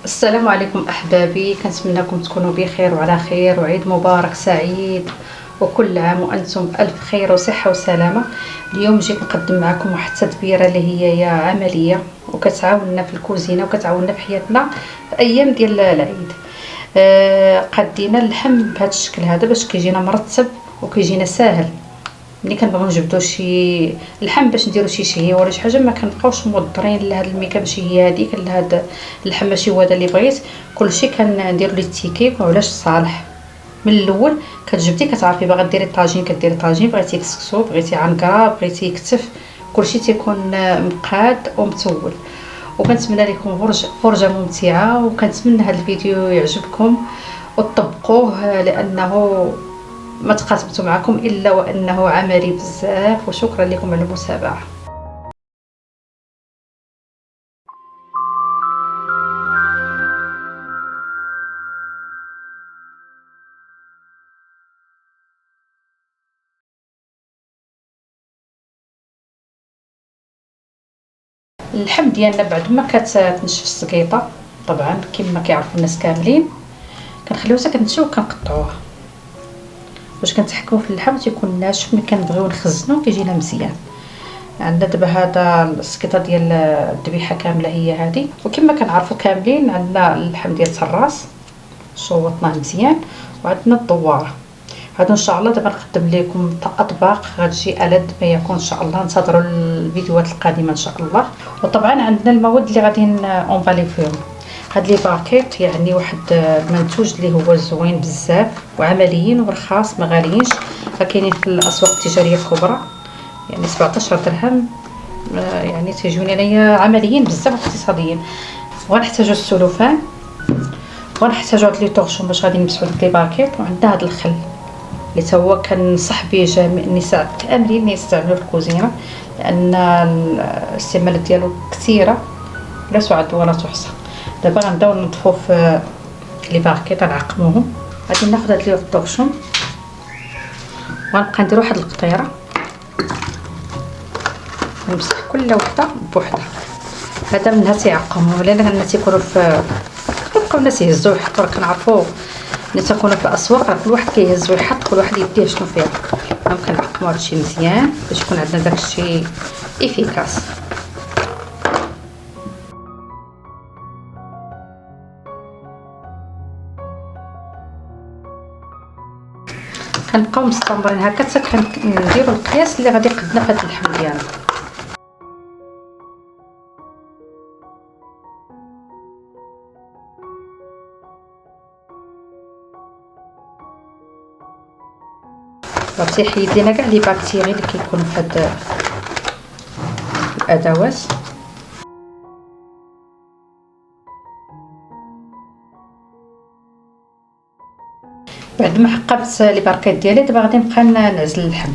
السلام عليكم احبابي، كنتمنىكم تكونوا بخير وعلى خير وعيد مبارك سعيد وكل عام وانتم بالف خير وصحه وسلامه. اليوم جيت نقدم معكم واحد التدبيره اللي هي عمليه وكتعاوننا في الكوزينه وكتعاوننا في حياتنا في ايام ديال العيد. قدينا اللحم بهذا الشكل هذا باش كيجينا مرتب وكيجينا ساهل. ملي كنبغيو نجبدو شي اللحم باش نديرو شي شهيه ولا شي حاجه ما كنبقاوش موضرين لهاد الميكه باش هي هذيك لهاد اللحم ماشي هو هذا اللي بغيت. كلشي كندير ليه التيكي وعلاش صالح من الاول. كتجبدي كتعرفي باغا ديري طاجين كديري طاجين، بغيتي كسكسو بغيتي عنكره بغيتي كتف، كلشي تيكون مقاد ومتول. وكنتمنى لكم فرجه ممتعه، وكنتمنى هذا الفيديو يعجبكم وتطبقوه لانه ما تقاسمت معكم الا وانه عملي بزاف. وشكرا لكم على المتابعه. اللحم ديالنا بعد ما كتنشف السقيطه طبعا كما كيعرفوا الناس كاملين كنخليوها كتنشف وكنقطعوها باش كنتحكموا في اللحم تيكون ناشف. ملي كنبغيو نخزنو كيجينا مزيان. عندنا دابا هذا السكيطه ديال الذبيحه كامله هي هذه، وكما كنعرفوا كاملين عندنا اللحم ديال الراس صوتناه مزيان، وعندنا الدواره. هادو ان شاء الله دابا نقدم لكم اطباق غتجي ألذ ما يكون ان شاء الله. انتظروا الفيديوهات القادمه ان شاء الله. وطبعا عندنا المواد اللي غادي اونفالي فيهم. هاد لي باكيت يعني واحد المنتوج اللي هو زوين بزاف وعمليين ورخاص ما غاليينش، كاينين في الاسواق التجاريه الكبرى يعني 17 درهم. يعني تيجوني انايا عمليين بزاف واقتصاديين. وغنحتاجو السلوفان، وغنحتاجو هاد لي طورشون باش غادي نمسحو لي باكيت، وعندنا هاد الخل اللي تا هو كنصح به جميع النساء كاملين يستعملوه في الكوزينه لان الاستعمالات ديالو كثيره لا تعد ولا تحصى. دابا غنبداو نطفو في لي باكيت نعقموهم. غادي ناخذ هاد لي طورشون وغنبقى ندير واحد القطيره نمسح كل وحده بوحدها. هذا منها تيعقموا لان تيكونوا في كيبقاو الناس يهزوا يحطوا. كنعرفوا ملي تكونوا في الاسواق كل واحد كيهز ويحط كل واحد يديه شنو فيها. ممكن نعقموا هادشي مزيان باش يكون عندنا داكشي افيكاس. كنبقاو مستمرين هكا حتى كنديروا القياس اللي غادي يقدنا في هذا اللحم ديالنا. تيحيد لينا كاع لي باكتيري اللي كيكونوا في هاد الادوات. بعد ما حقبت لي باكيت ديالي دابا غادي نبقى نعزل اللحم.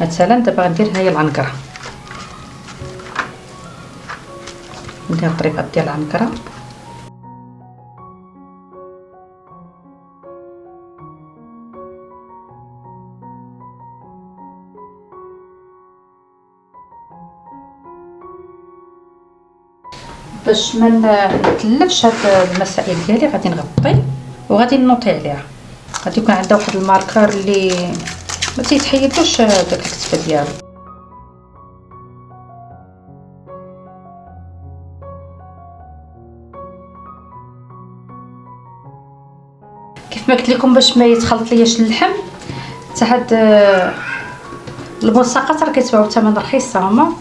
مثلا دابا غندير هنايا العنكره، ندير الطريقه ديال العنكره. باش ما نتلفش هاد المسائل ديالي غادي نغطي وغادي نوطي عليها. غادي يكون عندها واحد الماركر اللي ما تيتحيدوش داك الكتفه ديالو. كيف ما قلت لكم باش ما يتخلط لياش اللحم حتى هاد البلصاقات راه كيتباعوا بثمن رخيص هما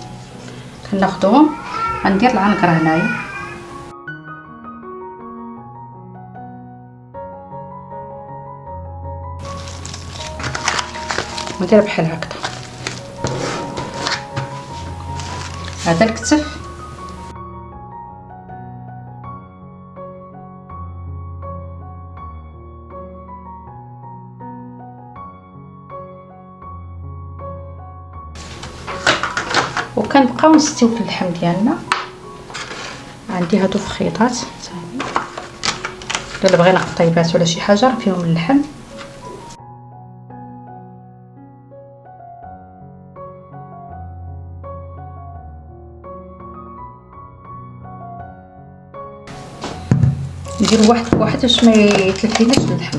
كناخذوهم. غندير العنكره هنايا ندير بحال هكذا. هذا الكتف وكنبقاو نستيو في اللحم ديالنا. عندي هادو فخيطات الا بغينا قطيبات ولا شي حاجه راه فيهم اللحم. نديرو واحد بواحد باش ما يتلف ليناش اللحم.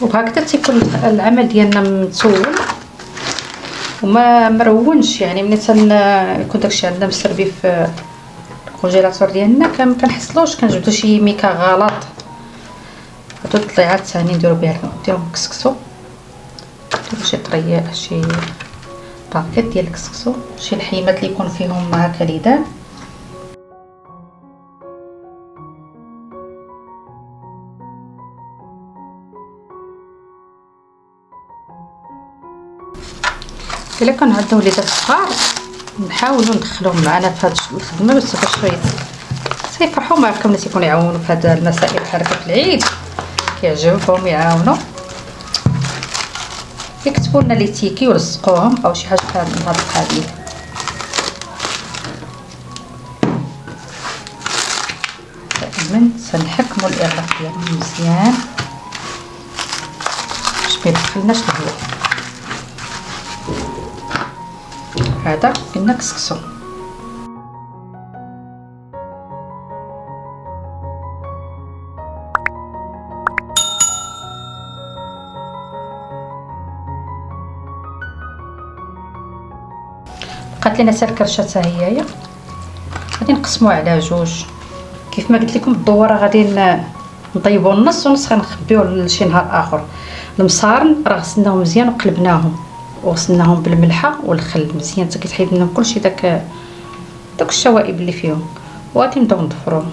وهكذا تيكون العمل ديالنا متسول وما مرونش. يعني ملي يكون داكشي عندنا مسربي في الكونجيلاتور ديالنا كنحصلوش كنجبدو شي ميكا غلط. هادو الطليعات ثاني نديرو بها نديرو كسكسو، نديرو شي طريه شي باكيت ديال الكسكسو، شي لحيمات اللي يكون فيهم هكا ليدان. الا كان عندنا وليدات صغار نحاولوا ندخلوهم معنا في هاد الخدمه باش يفرحوا معكم، الناس يكونوا يعاونوا في هاد المسائل بحال هكا في العيد، كيعجبهم يعاونوا، يكتبوا لنا لي تيكي ورزقوهم او شي حاجه بحال من هاد القبيل. دائما تنحكموا الاغلاق ديالهم مزيان باش ما يدخلناش الهواء. هذا قلنا كسكسو. بقات لينا حتى الكرشه حتى هي غادي نقسموها على جوج. كيف ما قلت لكم الدواره غادي نطيبوا النص ونص غنخبيوه لشي نهار اخر. المصارن راه غسلناهم مزيان وقلبناهم وغسلناهم بالملحه والخل مزيان حتى كيتحيد لنا كلشي داك الشوائب اللي فيهم، وغادي نبداو نضفروهم.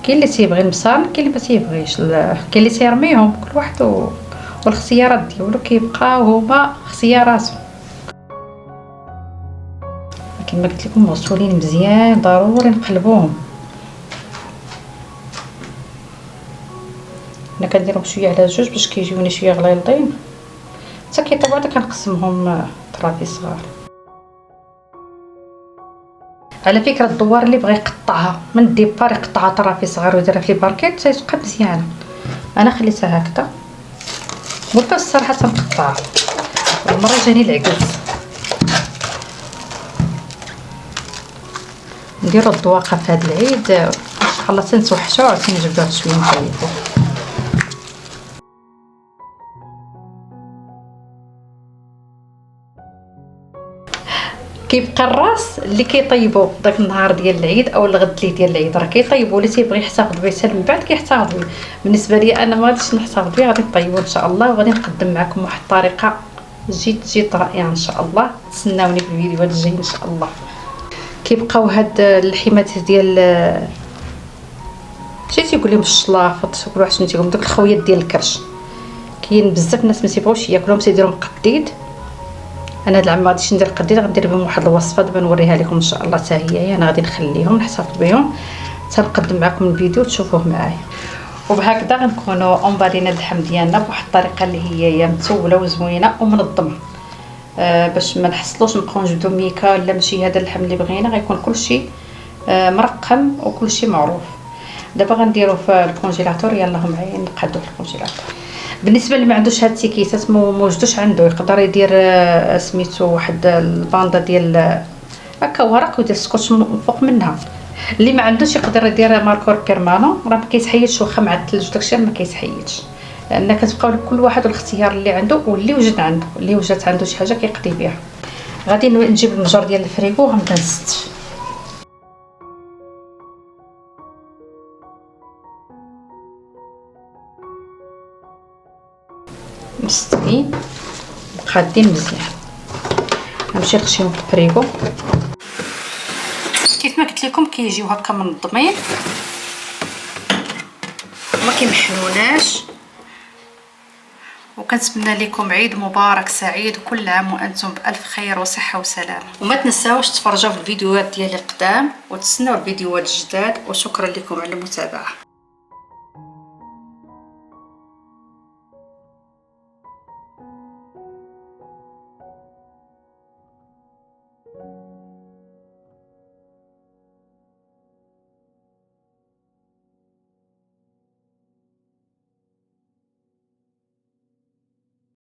كاين اللي تيبغي المصارن، كاين اللي ما تيبغيش، كاين اللي تيرميهم، كل واحد والاختيارات ديالو كيبقاو هما اختياراتهم. كما قلت لكم مغسولين مزيان ضروري نقلبوهم. انا كنديرهم شويه على جوج باش كيجيوني شويه غليظين، حتى كيطيبوا عاد كنقسمهم طرافي صغار. على فكره الدوار اللي بغى يقطعها من الديبار يقطعها طرافي صغار ويديرها في الباركيت تتبقى مزيانه. انا خليتها هكذا قلت الصراحه تنقطعها، المره جاني العكس. نديرو الدواقه في هذا العيد ان شاء الله تنتوحشوا تنجبدوها شويه نطيبوه. كيبقى الراس اللي كيطيبوا داك النهار ديال العيد او الغد اللي ديال العيد راه كيطيبوا، اللي تيبغي يحتفظ به حتى من بعد كيحتفظ به. بالنسبه لي انا ما غاديش نحتفظ به، غادي نطيبو ان شاء الله وغادي نقدم معكم واحد الطريقه جد رائعه ان شاء الله. تسناوني في الفيديوهات الجايه ان شاء الله. كيبقاو هاد اللحيمات ديال شي تيقول لهم الشلافط، كل واحد شنو تيقول، داك الخويات ديال الكرش. كاين بزاف الناس ما تيبغوش ياكلوهم، تيديرهم قديد. انا هاد العام ما غاديش ندير قديد، غندير بهم واحد الوصفه دابا نوريها لكم ان شاء الله حتى هي. انا غادي نخليهم نحتفظ بهم تنقدم معكم الفيديو تشوفوه معايا. وبهكذا غنكونوا اونبالينا اللحم ديالنا بواحد الطريقه اللي هي متوله وزوينه ومنظمه، باش ما نحصلوش نبقاو نجبدو ميكا ولا ماشي هذا اللحم اللي بغينا. غيكون كلشي مرقم وكلشي معروف. دابا غنديرو في الكونجيلاتور. يلا معايا نقادو في الكونجيلاتور. بالنسبه اللي ما عندوش هاد التيكيتات موجدوش عنده، يقدر يدير سميتو واحد الباندا ديال هكا ورق ويدير سكوتش فوق منها. اللي ما عندوش يقدر يدير ماركور بيرمانون، راه ما كيتحيدش واخا مع الثلج وداكشي ما كيتحيدش، لان كتبقاو كل واحد والاختيار اللي عنده واللي وجد عنده. اللي وجدت عنده شي حاجه كيقضي بها. غادي نجيب المجر ديال الفريغو وغنبدا نستف. مستويين مقادين مزيان. غنمشي نخشيهم في الفريغو. كيف ما قلت لكم كيجيو هكا منظمين وما كيمحلوناش. وكنتمنى لكم عيد مبارك سعيد، وكل عام وانتم بالف خير وصحه وسلامه. وما تنساوش تفرجوا في الفيديوهات ديالي القدام وتسناو الفيديوهات الجداد. وشكرا لكم على المتابعه.